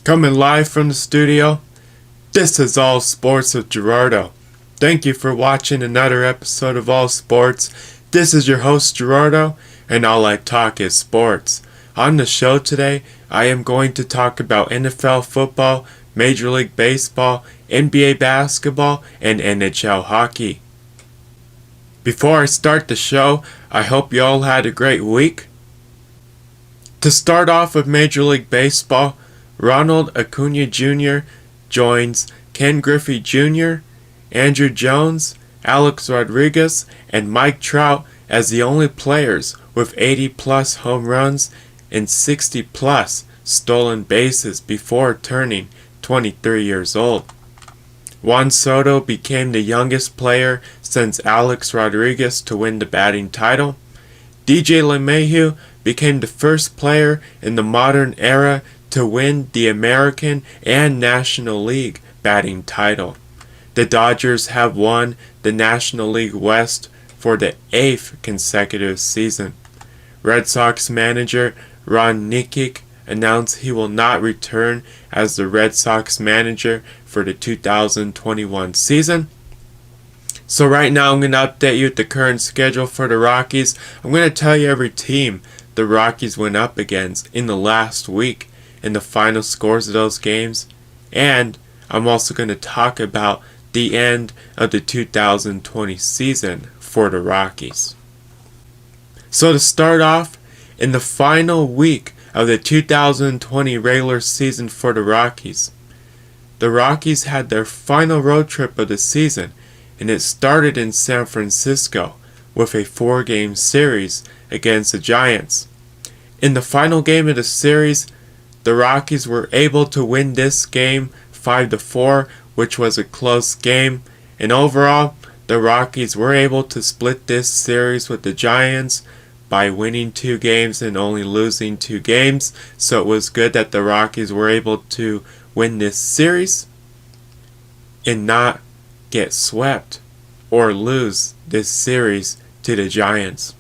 Coming live from the studio, this is All Sports with Gerardo. Thank you for watching another episode of All Sports. This is your host Gerardo, and all I talk is sports. On the show today, I am going to talk about NFL football, Major League Baseball, NBA basketball, and NHL hockey. Before I start the show, I hope you all had a great week. To start off with Major League Baseball, Ronald Acuna Jr. joins Ken Griffey Jr., Andrew Jones, Alex Rodriguez, and Mike Trout as the only players with 80-plus home runs and 60-plus stolen bases before turning 23 years old. Juan Soto became the youngest player since Alex Rodriguez to win the batting title. DJ LeMahieu became the first player in the modern era to win the American and National League batting title. The Dodgers have won the National League West for the 8th consecutive season. Red Sox manager Ron Nikic announced he will not return as the Red Sox manager for the 2021 season. So right now I'm going to update you with the current schedule for the Rockies. I'm going to tell you every team the Rockies went up against in the last week and the final scores of those games. And I'm also going to talk about the end of the 2020 season for the Rockies. So to start off, in the final week of the 2020 regular season for the Rockies had their final road trip of the season, and it started in San Francisco with a 4-game series against the Giants. In the final game of the series, the Rockies were able to win this game 5-4, which was a close game, and overall, the Rockies were able to split this series with the Giants by winning 2 games and only losing 2 games, so it was good that the Rockies were able to win this series and not get swept or lose this series to the Giants.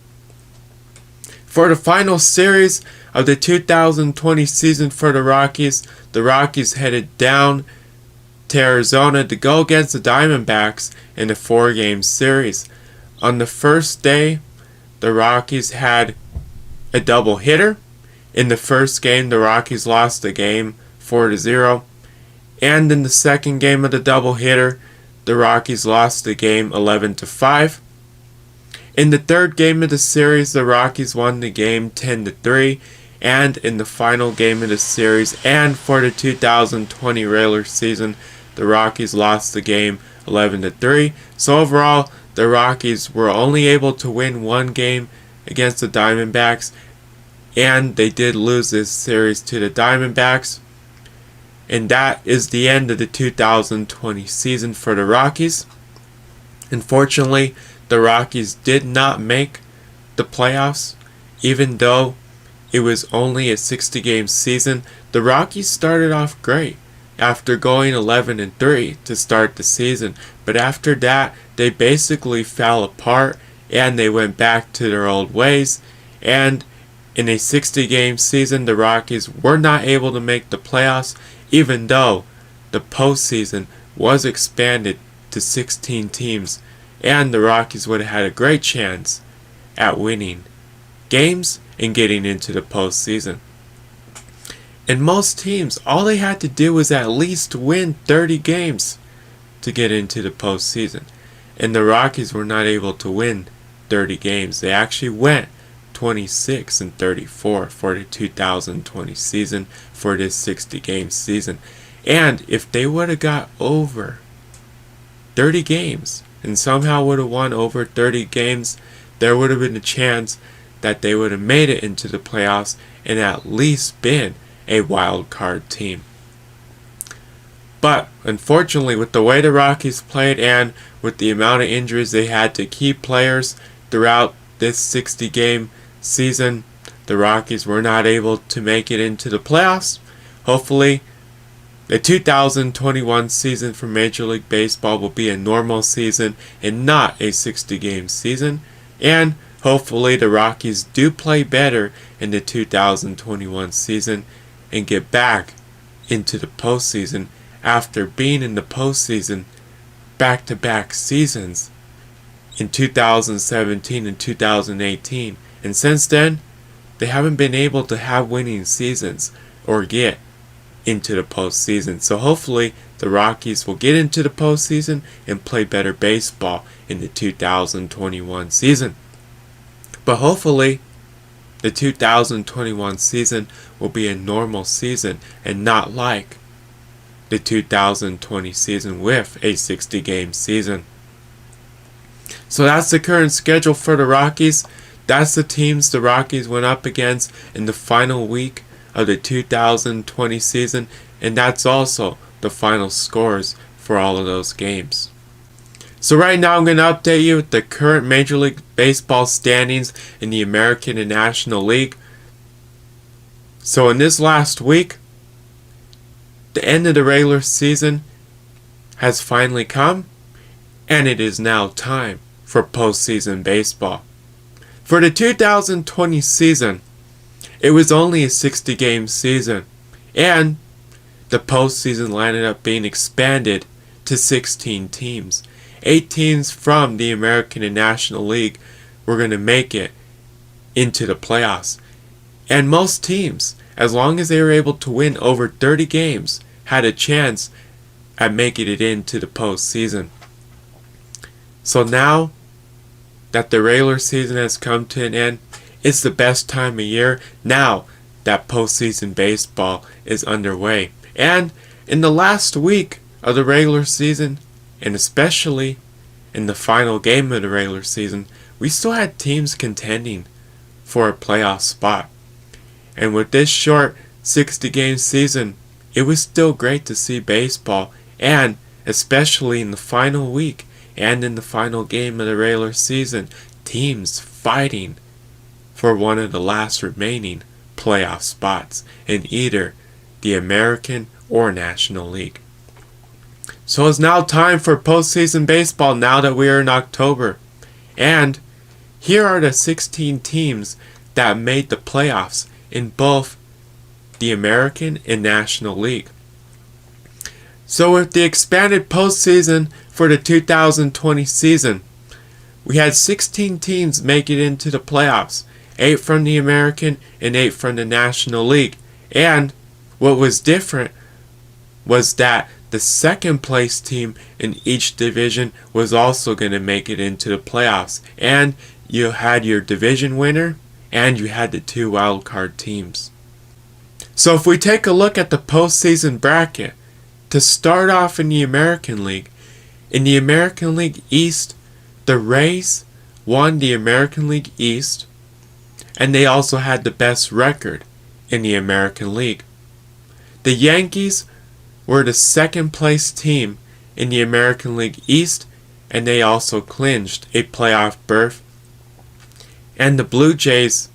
For the final series of the 2020 season for the Rockies headed down to Arizona to go against the Diamondbacks in a 4-game series. On the first day, the Rockies had a doubleheader. In the first game, the Rockies lost the game 4-0. And in the second game of the doubleheader, the Rockies lost the game 11-5. In the third game of the series, the Rockies won the game 10-3. And in the final game of the series and for the 2020 regular season, the Rockies lost the game 11-3. So overall, the Rockies were only able to win 1 game against the Diamondbacks, and they did lose this series to the Diamondbacks. And that is the end of the 2020 season for the Rockies. Unfortunately, the Rockies did not make the playoffs, even though it was only a 60-game season. The Rockies started off great after going 11-3 to start the season, but after that they basically fell apart and they went back to their old ways, and in a 60-game season the Rockies were not able to make the playoffs, even though the postseason was expanded to 16 teams and the Rockies would have had a great chance at winning games and getting into the postseason. And most teams, all they had to do was at least win 30 games to get into the postseason. And the Rockies were not able to win 30 games. They actually went 26-34 for the 2020 season for this 60-game season. And if they would have got over 30 games and somehow would have won over 30 games, there would have been a chance that they would have made it into the playoffs and at least been a wild card team. But unfortunately, with the way the Rockies played and with the amount of injuries they had to keep players throughout this 60-game season, the Rockies were not able to make it into the playoffs. Hopefully, the 2021 season for Major League Baseball will be a normal season and not a 60-game season. And hopefully the Rockies do play better in the 2021 season and get back into the postseason after being in the postseason back-to-back seasons in 2017 and 2018. And since then, they haven't been able to have winning seasons or get into the postseason. So hopefully the Rockies will get into the postseason and play better baseball in the 2021 season. But hopefully the 2021 season will be a normal season and not like the 2020 season with a 60-game season. So that's the current schedule for the Rockies. That's the teams the Rockies went up against in the final week of the 2020 season, and that's also the final scores for all of those games. So right now I'm going to update you with the current Major League Baseball standings in the American and National League. So in this last week, the end of the regular season has finally come, and it is now time for postseason baseball. For the 2020 season, it was only a 60-game season, and the postseason ended up being expanded to 16 teams. 8 teams from the American and National League were going to make it into the playoffs. And most teams, as long as they were able to win over 30 games, had a chance at making it into the postseason. So now that the regular season has come to an end, it's the best time of year now that postseason baseball is underway. And in the last week of the regular season, and especially in the final game of the regular season, we still had teams contending for a playoff spot. And with this short 60-game season, it was still great to see baseball, and especially in the final week and in the final game of the regular season, teams fighting for one of the last remaining playoff spots in either the American or National League. So it's now time for postseason baseball now that we are in October. And here are the 16 teams that made the playoffs in both the American and National League. So with the expanded postseason for the 2020 season, we had 16 teams make it into the playoffs, 8 from the American and 8 from the National League. And what was different was that the second place team in each division was also going to make it into the playoffs. And you had your division winner and you had the 2 wildcard teams. So if we take a look at the postseason bracket, to start off in the American League East, the Rays won the American League East, and they also had the best record in the American League. The Yankees were the second place team in the American League East, and they also clinched a playoff berth. And the Blue Jays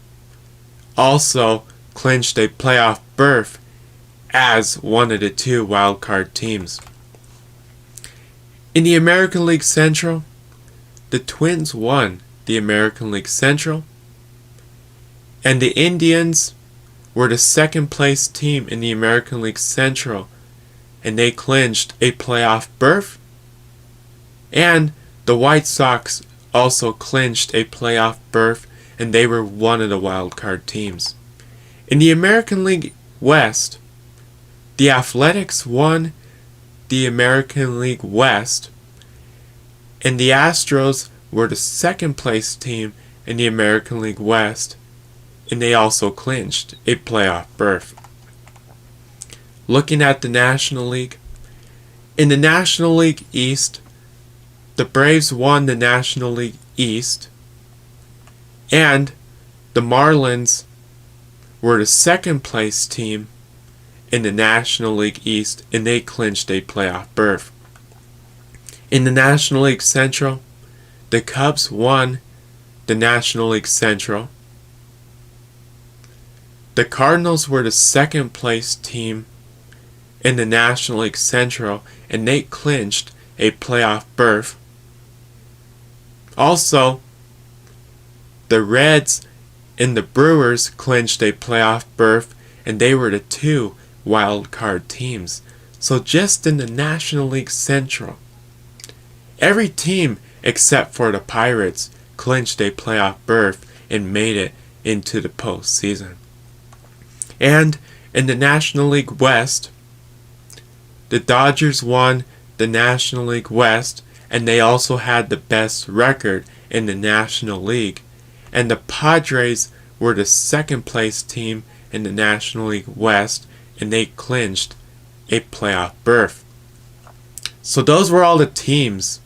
also clinched a playoff berth as one of the 2 wildcard teams. In the American League Central, the Twins won the American League Central, and the Indians were the second place team in the American League Central, and they clinched a playoff berth. And the White Sox also clinched a playoff berth, and they were one of the wildcard teams. In the American League West, the Athletics won the American League West, and the Astros were the second place team in the American League West, and they also clinched a playoff berth. Looking at the National League, in the National League East, the Braves won the National League East, and the Marlins were the second place team in the National League East, and they clinched a playoff berth. In the National League Central, the Cubs won the National League Central. The Cardinals were the second place team in the National League Central, and they clinched a playoff berth. Also, the Reds and the Brewers clinched a playoff berth, and they were the 2 wild card teams. So just in the National League Central, every team except for the Pirates clinched a playoff berth and made it into the postseason. And in the National League West, the Dodgers won the National League West, and they also had the best record in the National League. And the Padres were the second place team in the National League West, and they clinched a playoff berth. So those were all the teams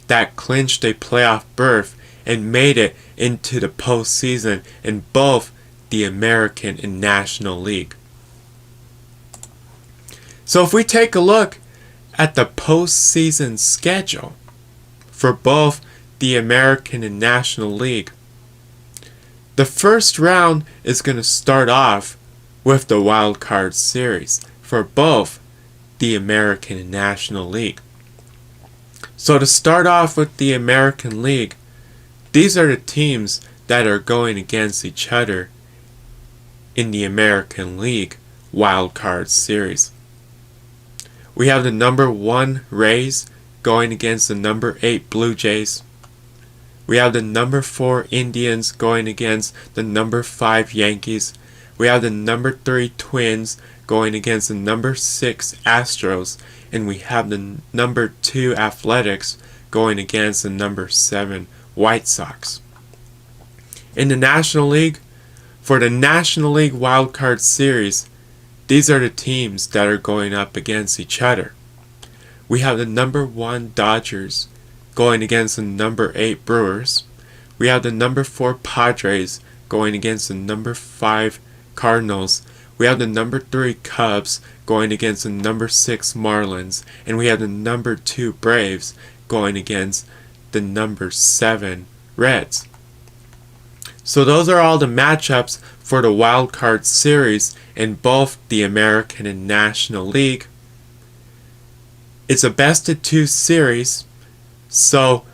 that clinched a playoff berth and made it into the postseason in both the American and National League. So if we take a look at the postseason schedule for both the American and National League, the first round is going to start off with the wild card series for both the American and National League. So to start off with the American League, these are the teams that are going against each other in the American League wild card series. We have the number 1 Rays going against the number 8 Blue Jays. We have the number 4 Indians going against the number 5 Yankees. We have the number 3 Twins going against the number 6 Astros. And we have the number 2 Athletics going against the number 7 White Sox. In the National League, for the National League Wild Card Series, these are the teams that are going up against each other. We have the number 1 Dodgers going against the number 8 Brewers. We have the number 4 Padres going against the number 5 Cardinals. We have the number 3 Cubs going against the number 6 Marlins. And we have the number 2 Braves going against the number 7 Reds. So those are all the matchups for the Wild Card Series in both the American and National League. It's a best-of-2 series, so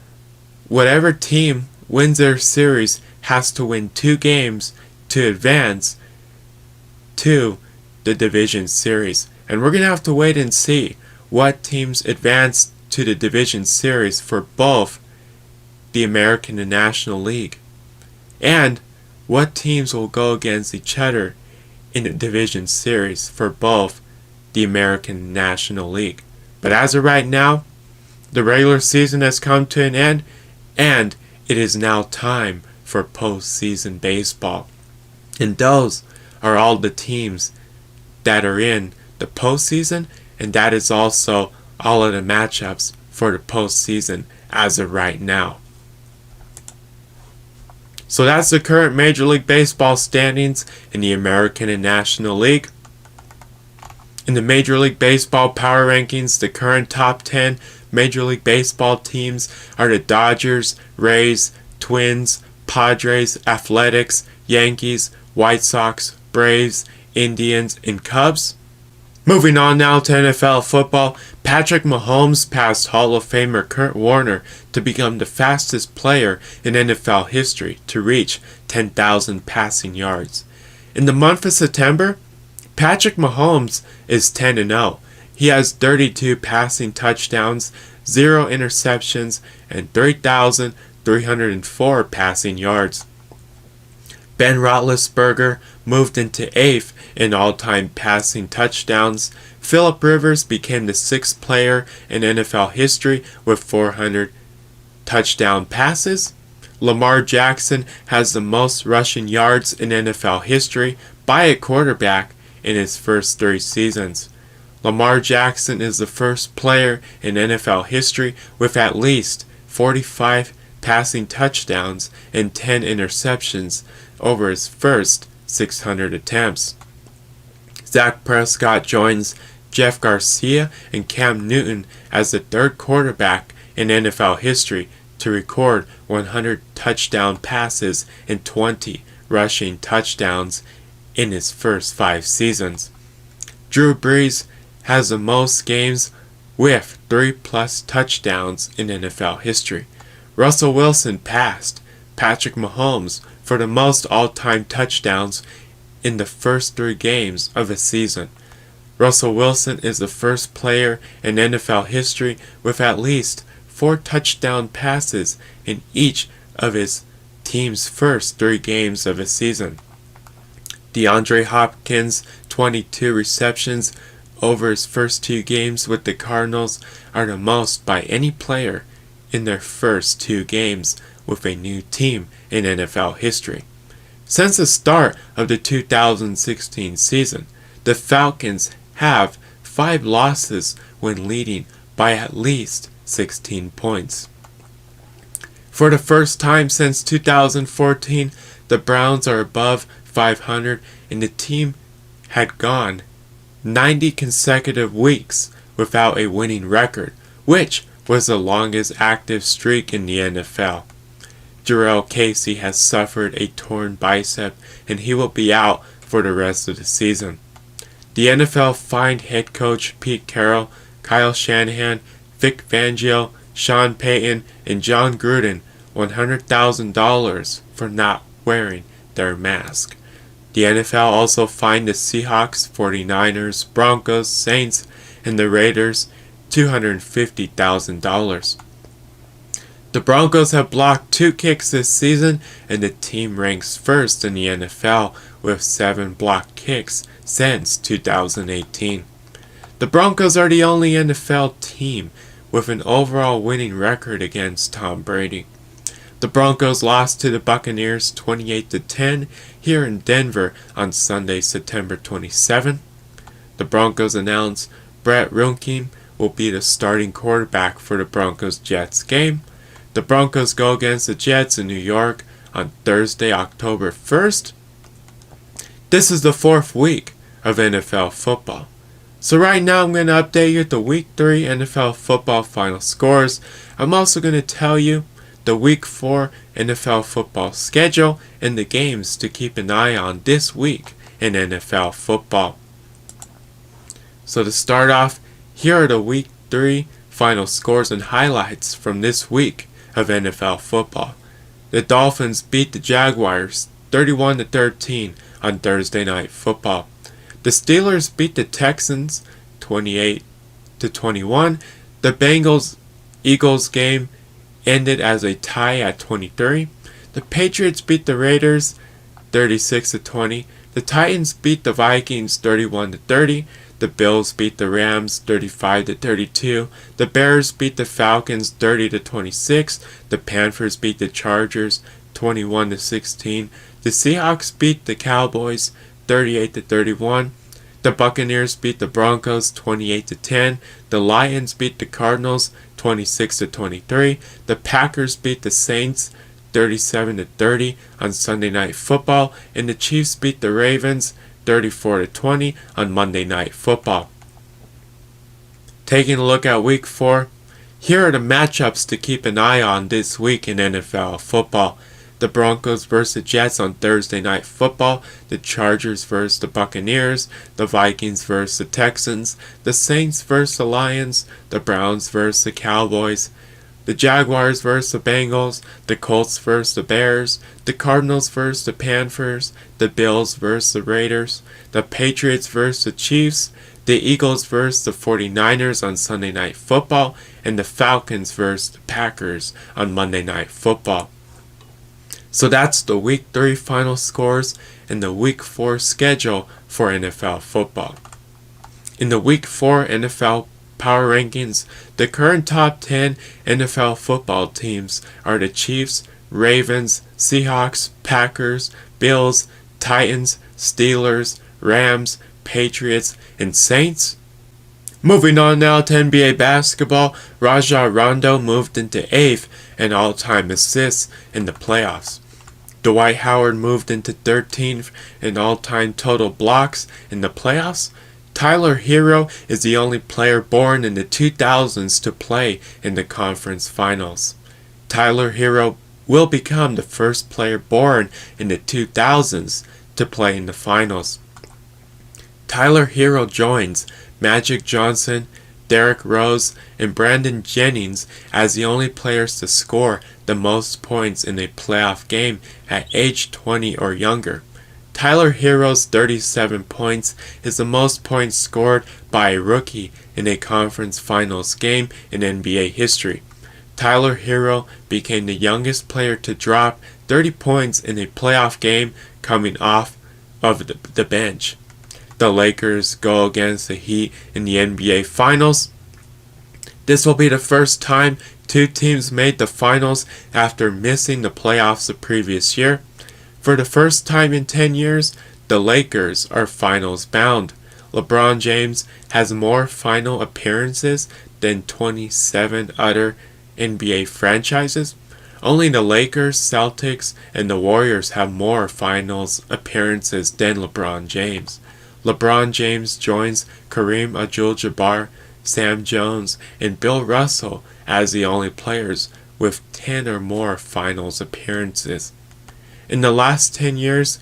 whatever team wins their series has to win 2 games to advance to the division series. And we're going to have to wait and see what teams advance to the division series for both the American and National League, and what teams will go against each other in the division series for both the American and National League. But as of right now, the regular season has come to an end, and it is now time for postseason baseball. And those are all the teams that are in the postseason, and that is also all of the matchups for the postseason as of right now. So that's the current Major League Baseball standings in the American and National League. In the Major League Baseball Power Rankings, the current top 10 Major League Baseball teams are the Dodgers, Rays, Twins, Padres, Athletics, Yankees, White Sox, Braves, Indians, and Cubs. Moving on now to NFL football, Patrick Mahomes passed Hall of Famer Kurt Warner to become the fastest player in NFL history to reach 10,000 passing yards. In the month of September, Patrick Mahomes is 10-0. He has 32 passing touchdowns, 0 interceptions, and 3,304 passing yards. Ben Roethlisberger moved into 8th in all-time passing touchdowns. Phillip Rivers became the 6th player in NFL history with 400 touchdown passes. Lamar Jackson has the most rushing yards in NFL history by a quarterback in his first 3 seasons. Lamar Jackson is the first player in NFL history with at least 45 passing touchdowns and 10 interceptions over his first 600 attempts. Dak Prescott joins Jeff Garcia and Cam Newton as the 3rd quarterback in NFL history to record 100 touchdown passes and 20 rushing touchdowns in his first 5 seasons. Drew Brees has the most games with 3+ touchdowns in NFL history. Russell Wilson passed Patrick Mahomes for the most all-time touchdowns in the first 3 games of a season. Russell Wilson is the first player in NFL history with at least 4 touchdown passes in each of his team's first 3 games of a season. DeAndre Hopkins' 22 receptions over his first 2 games with the Cardinals are the most by any player in their first 2 games with a new team in NFL history. Since the start of the 2016 season, the Falcons have 5 losses when leading by at least 16 points. For the first time since 2014, the Browns are above 500 and the team had gone 90 consecutive weeks without a winning record, which was the longest active streak in the NFL. Jurrell Casey has suffered a torn bicep and he will be out for the rest of the season. The NFL fined head coach Pete Carroll, Kyle Shanahan, Vic Fangio, Sean Payton, and John Gruden $100,000 for not wearing their mask. The NFL also fined the Seahawks, 49ers, Broncos, Saints, and the Raiders $250,000. The Broncos have blocked 2 kicks this season, and the team ranks first in the NFL with 7 blocked kicks since 2018. The Broncos are the only NFL team with an overall winning record against Tom Brady. The Broncos lost to the Buccaneers 28-10 here in Denver on Sunday, September 27. The Broncos announced Brett Rypien will be the starting quarterback for the Broncos-Jets game. The Broncos go against the Jets in New York on Thursday, October 1st. This is the 4th week of NFL football. So right now I'm going to update you with the Week 3 NFL football final scores. I'm also going to tell you the Week 4 NFL football schedule and the games to keep an eye on this week in NFL football. So to start off, here are the Week 3 final scores and highlights from this week of NFL football. The Dolphins beat the Jaguars 31-13 on Thursday Night Football. The Steelers beat the Texans 28-21. The Bengals-Eagles game ended as a tie at 23. The Patriots beat the Raiders 36-20. The Titans beat the Vikings 31-30. The Bills beat the Rams 35-32. The Bears beat the Falcons 30-26. The Panthers beat the Chargers 21-16. The Seahawks beat the Cowboys 38-31. The Buccaneers beat the Broncos 28-10. The Lions beat the Cardinals 26-23. The Packers beat the Saints 37-30 on Sunday Night Football, and the Chiefs beat the Ravens 34-20 on Monday Night Football. Taking a look at Week 4, here are the matchups to keep an eye on this week in NFL football. The Broncos vs. the Jets on Thursday Night Football, the Chargers vs. the Buccaneers, the Vikings vs. the Texans, the Saints vs. the Lions, the Browns vs. the Cowboys, the Jaguars vs. the Bengals, the Colts vs. the Bears, the Cardinals vs. the Panthers, the Bills vs. the Raiders, the Patriots vs. the Chiefs, the Eagles vs. the 49ers on Sunday Night Football, and the Falcons vs. the Packers on Monday Night Football. So that's the Week 3 final scores and the Week 4 schedule for NFL football. In the Week 4 NFL Power Rankings, the current top 10 NFL football teams are the Chiefs, Ravens, Seahawks, Packers, Bills, Titans, Steelers, Rams, Patriots, and Saints. Moving on now to NBA basketball, Rajon Rondo moved into 8th in all-time assists in the playoffs. Dwight Howard moved into 13th in all-time total blocks in the playoffs. Tyler Hero is the only player born in the 2000s to play in the conference finals. Tyler Hero will become the first player born in the 2000s to play in the finals. Tyler Hero joins Magic Johnson, Derrick Rose, and Brandon Jennings as the only players to score the most points in a playoff game at age 20 or younger. Tyler Herro's 37 points is the most points scored by a rookie in a conference finals game in NBA history. Tyler Herro became the youngest player to drop 30 points in a playoff game coming off of the bench. The Lakers go against the Heat in the NBA Finals. This will be the first time two teams made the finals after missing the playoffs the previous year. For the first time in 10 years, the Lakers are finals bound. LeBron James has more final appearances than 27 other NBA franchises. Only the Lakers, Celtics, and the Warriors have more finals appearances than LeBron James. LeBron James joins Kareem Abdul-Jabbar, Sam Jones, and Bill Russell as the only players with 10 or more finals appearances. In the last 10 years,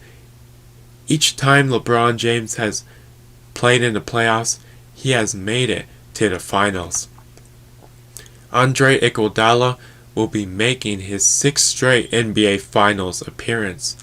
each time LeBron James has played in the playoffs, he has made it to the finals. Andre Iguodala will be making his 6th straight NBA Finals appearance.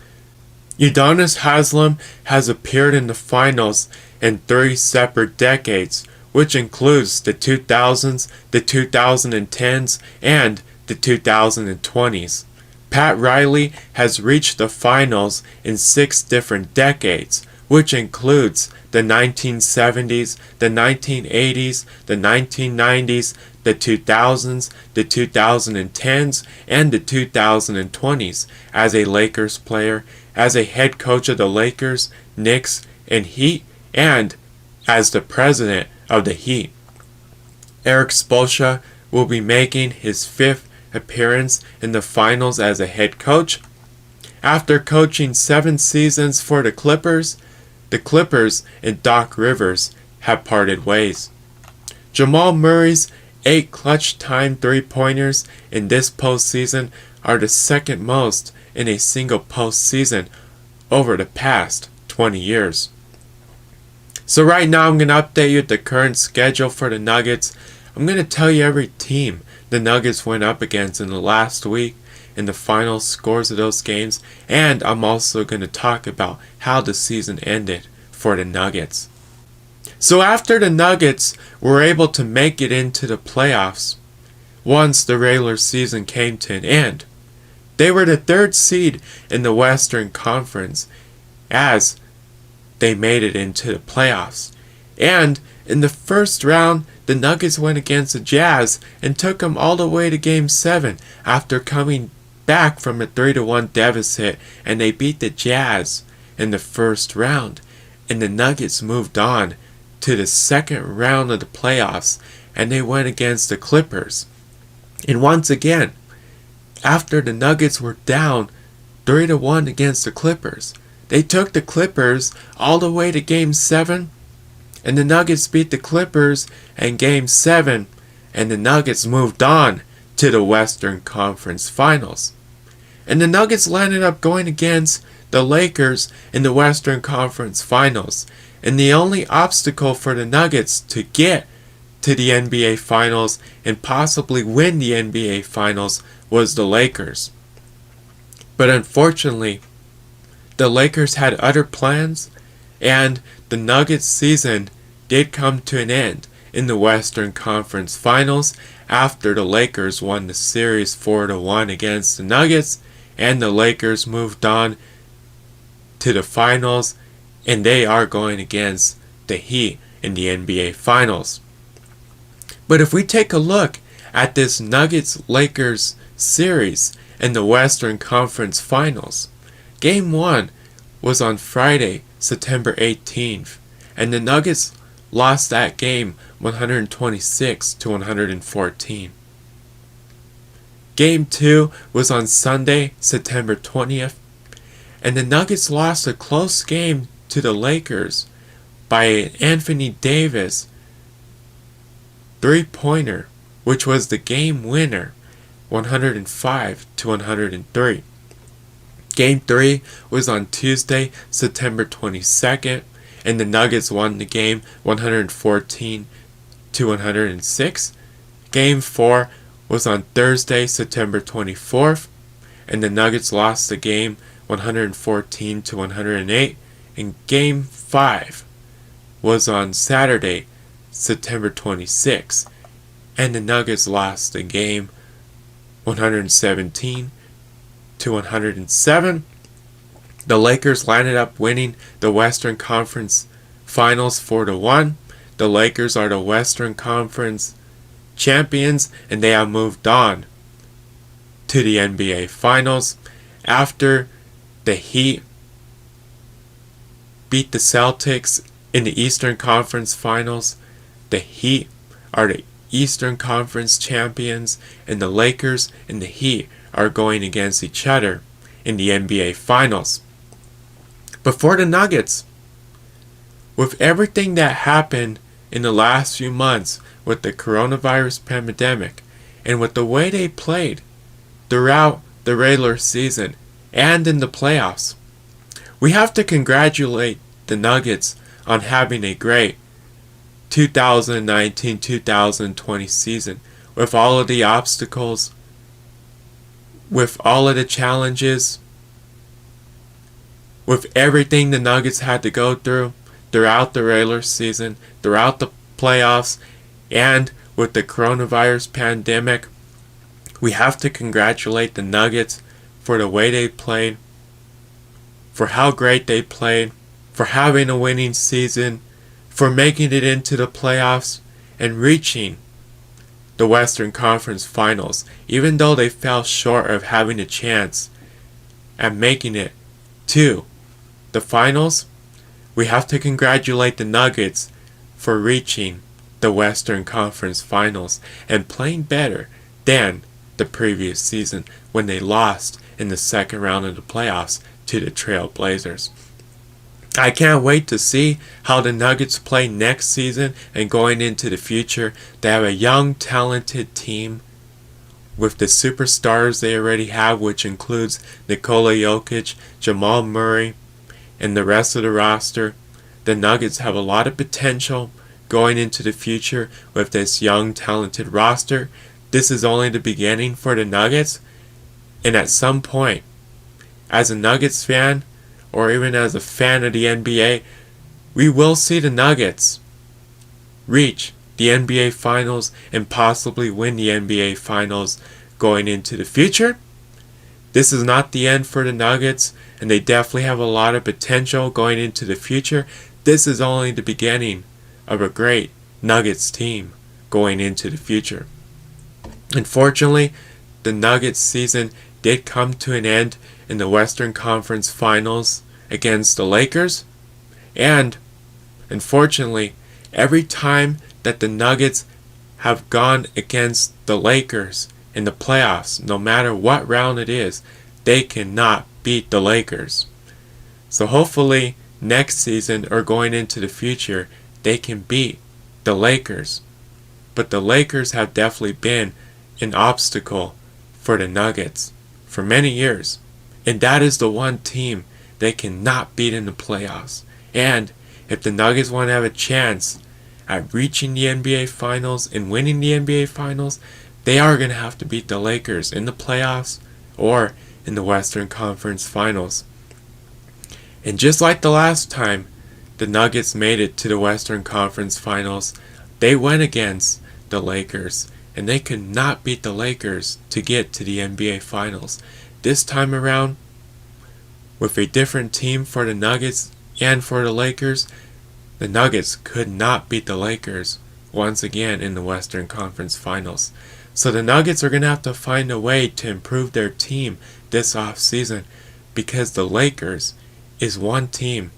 Udonis Haslem has appeared in the finals in 3 separate decades, which includes the 2000s, the 2010s, and the 2020s. Pat Riley has reached the finals in 6 different decades, which includes the 1970s, the 1980s, the 1990s, the 2000s, the 2010s, and the 2020s as a Lakers player, as a head coach of the Lakers, Knicks, and Heat, and as the president of the Heat. Erik Spoelstra will be making his 5th appearance in the finals as a head coach. After coaching 7 seasons for the Clippers and Doc Rivers have parted ways. Jamal Murray's 8 clutch-time three-pointers in this postseason are the second most in a single postseason over the past 20 years. So right now I'm going to update you the current schedule for the Nuggets. I'm going to tell you every team the Nuggets went up against in the last week and the final scores of those games, and I'm also going to talk about how the season ended for the Nuggets. So after the Nuggets were able to make it into the playoffs, once the regular season came to an end, they were the 3rd seed in the Western Conference as they made it into the playoffs. And in the first round, the Nuggets went against the Jazz and took them all the way to Game 7 after coming back from a 3-1 deficit, and they beat the Jazz in the first round. And the Nuggets moved on to the second round of the playoffs, and they went against the Clippers. And once again, after the Nuggets were down 3-1 against the Clippers, they took the Clippers all the way to Game 7, and the Nuggets beat the Clippers in Game 7, and the Nuggets moved on to the Western Conference Finals. And the Nuggets landed up going against the Lakers in the Western Conference Finals. And the only obstacle for the Nuggets to get to the NBA Finals and possibly win the NBA Finals was the Lakers. But unfortunately, the Lakers had other plans, and the Nuggets season did come to an end in the Western Conference Finals after the Lakers won the series 4-1 against the Nuggets, and the Lakers moved on to the finals, and they are going against the Heat in the NBA Finals. But if we take a look at this Nuggets-Lakers series in the Western Conference Finals, Game 1 was on Friday, September 18th, and the Nuggets lost that game 126-114. Game 2 was on Sunday, September 20th, and the Nuggets lost a close game to the Lakers by an Anthony Davis three-pointer, which was the game winner, 105-103. Game 3 was on Tuesday, September 22nd, and the Nuggets won the game 114-106. Game 4 was on Thursday, September 24th, and the Nuggets lost the game 114-108, and Game 5 was on Saturday, September 26, and the Nuggets lost the game 117-107. The Lakers landed up winning the Western Conference Finals 4-1. The Lakers are the Western Conference champions, and they have moved on to the NBA Finals after the Heat beat the Celtics in the Eastern Conference Finals. The Heat are the Eastern Conference champions, and the Lakers and the Heat are going against each other in the NBA Finals. But for the Nuggets, with everything that happened in the last few months with the coronavirus pandemic, and with the way they played throughout the regular season and in the playoffs, we have to congratulate the Nuggets on having a great 2019-2020 season, with all of the obstacles, with all of the challenges, with everything the Nuggets had to go through throughout the regular season, throughout the playoffs, and with the coronavirus pandemic. We have to congratulate the Nuggets for the way they played, for how great they played, for having a winning season, for making it into the playoffs and reaching the Western Conference Finals, even though they fell short of having a chance at making it to the finals. We have to congratulate the Nuggets for reaching the Western Conference Finals and playing better than the previous season when they lost in the second round of the playoffs to the Trail Blazers. I can't wait to see how the Nuggets play next season and going into the future. They have a young, talented team with the superstars they already have, which includes Nikola Jokic, Jamal Murray, and the rest of the roster. The Nuggets have a lot of potential going into the future with this young, talented roster. This is only the beginning for the Nuggets, and at some point, as a Nuggets fan, or even as a fan of the NBA, we will see the Nuggets reach the NBA Finals and possibly win the NBA Finals going into the future. This is not the end for the Nuggets, and they definitely have a lot of potential going into the future. This is only the beginning of a great Nuggets team going into the future. Unfortunately, the Nuggets season did come to an end in the Western Conference Finals against the Lakers, and unfortunately, every time that the Nuggets have gone against the Lakers in the playoffs, no matter what round it is, they cannot beat the Lakers. So hopefully next season or going into the future, they can beat the Lakers. But the Lakers have definitely been an obstacle for the Nuggets for many years. And that is the one team they cannot beat in the playoffs. And if the Nuggets want to have a chance at reaching the NBA Finals and winning the NBA Finals, they are going to have to beat the Lakers in the playoffs or in the Western Conference Finals. And just like the last time the Nuggets made it to the Western Conference Finals, they went against the Lakers, and they could not beat the Lakers to get to the NBA Finals. This time around, with a different team for the Nuggets and for the Lakers, the Nuggets could not beat the Lakers once again in the Western Conference Finals. So the Nuggets are going to have to find a way to improve their team this offseason, because the Lakers is one team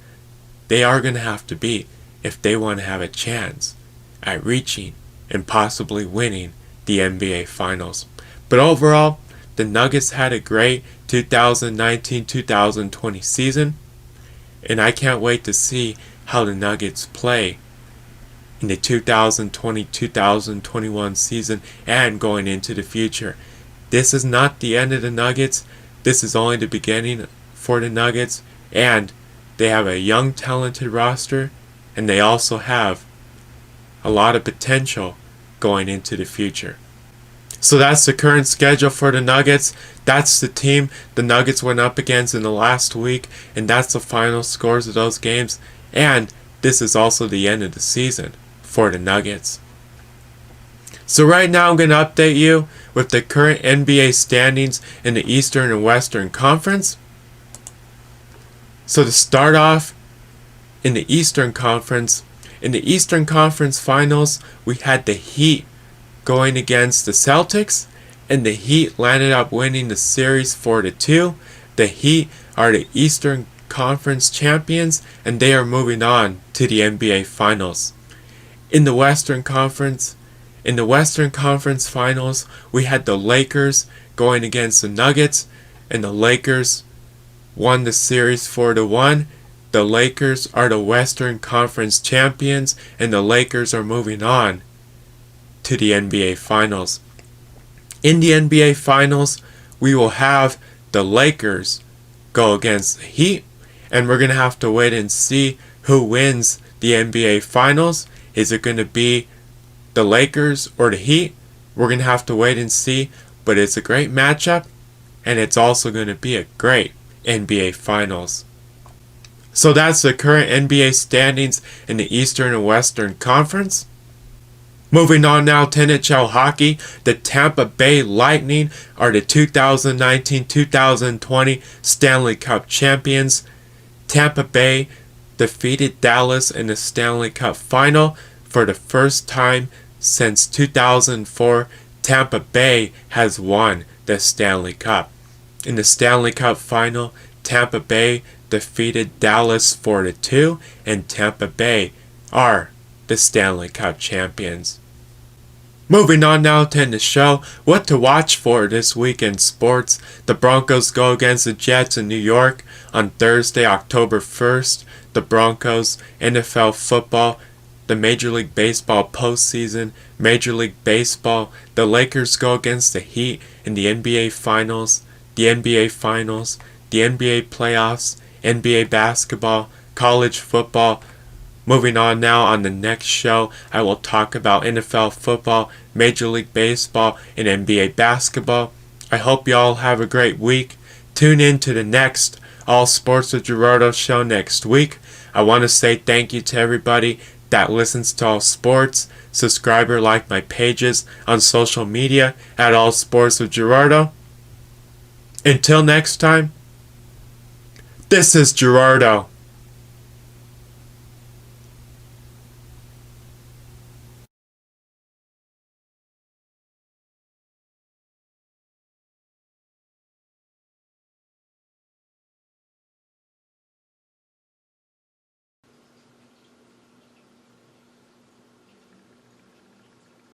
they are going to have to beat if they want to have a chance at reaching and possibly winning the NBA Finals. But overall, the Nuggets had a great 2019-2020 season, and I can't wait to see how the Nuggets play in the 2020-2021 season and going into the future. This is not the end of the Nuggets. This is only the beginning for the Nuggets, and they have a young, talented roster, and they also have a lot of potential going into the future. So that's the current schedule for the Nuggets. That's the team the Nuggets went up against in the last week, and that's the final scores of those games. And this is also the end of the season for the Nuggets. So right now I'm going to update you with the current NBA standings in the Eastern and Western Conference. So to start off, in the Eastern Conference Finals, we had the Heat going against the Celtics, and the Heat landed up winning the series 4-2. The Heat are the Eastern Conference champions, and they are moving on to the NBA Finals. In the Western Conference Finals, we had the Lakers going against the Nuggets, and the Lakers won the series 4-1. The Lakers are the Western Conference champions, and the Lakers are moving on to the NBA Finals. In the NBA Finals, we will have the Lakers go against the Heat, and we're going to have to wait and see who wins the NBA Finals. Is it going to be the Lakers or the Heat? We're going to have to wait and see, but it's a great matchup, and it's also going to be a great NBA Finals. So that's the current NBA standings in the Eastern and Western Conference. Moving on now to NHL hockey, the Tampa Bay Lightning are the 2019-2020 Stanley Cup champions. Tampa Bay defeated Dallas in the Stanley Cup final for the first time since 2004. Tampa Bay has won the Stanley Cup. In the Stanley Cup final, Tampa Bay defeated Dallas 4-2, and Tampa Bay are the Stanley Cup champions. Moving on now to end the show, what to watch for this week in sports. The Broncos go against the Jets in New York on Thursday, October 1st. The Broncos, NFL football, the Major League Baseball postseason, Major League Baseball. The Lakers go against the Heat in the NBA Finals, the NBA playoffs, NBA basketball, college football. Moving on now, on the next show, I will talk about NFL football, Major League Baseball, and NBA basketball. I hope you all have a great week. Tune in to the next All Sports with Gerardo show next week. I want to say thank you to everybody that listens to All Sports. Subscribe or like my pages on social media at All Sports with Gerardo. Until next time, this is Gerardo.